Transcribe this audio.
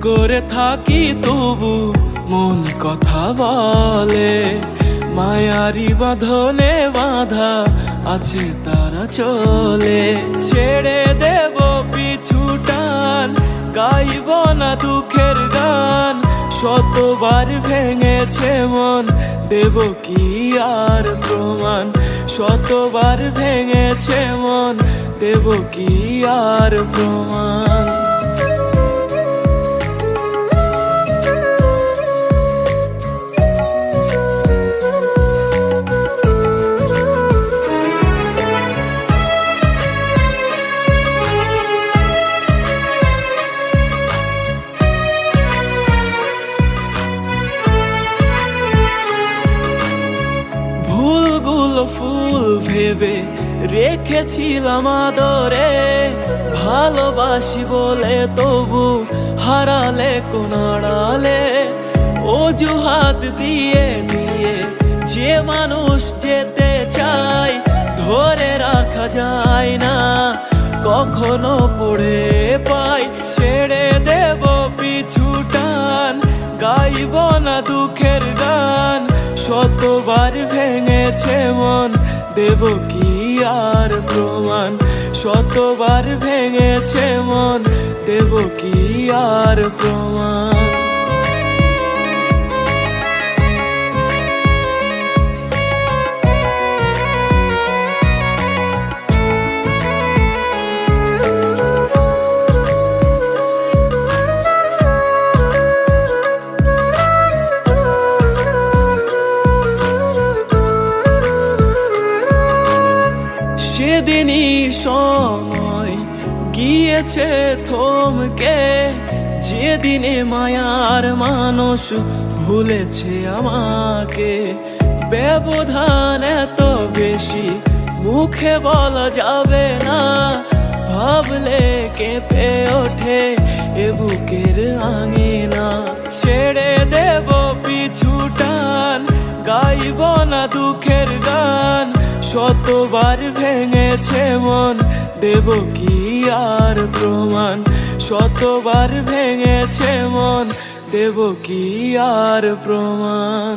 করে থাকি তবু মন কথা বলে, মায়ারি বাঁধনে বাঁধা আছে তারা চলে। ছেড়ে দেব পিছু টান, গাইব না দুঃখের গান, শতবার ভেঙেছে মন, দেব কি আর প্রমাণ। শতবার ভেঙেছে মন, দেব কি আর প্রমাণ। ভুলগুলো ফুল ভেবে রেখেছিলাম আদরে, ভালোবাসি বলে তবু হারালে কোন আড়ালে। অজুহাত দিয়ে দিয়ে যে মানুষ যেতে চায়, ধরে রাখা যায় না, কখনো পড়ে পাই। ছেড়ে দেব পিছু টান, গাইব না দুঃখের গান, শতবার ভেঙেছে মন, দেব কি আর প্রমাণ। শতবার ভেঙেছে মন, দেব কি আর প্রমাণ। সেদিনই সময় গিয়েছে থমকে, যেদিনে মায়ার মানুষ ভুলেছে আমাকে। ব্যবধান এত বেশি মুখে বলা যাবে না, ভাবলে কেঁপে ওঠে এ বুকের আঙিনা। ছেড়ে দেব পিছু টান, গাইব না দুঃখের গান, শতবার ভেঙেছে মন, দেব কি আর প্রমাণ। শতবার ভেঙেছে মন, দেব কি আর প্রমাণ।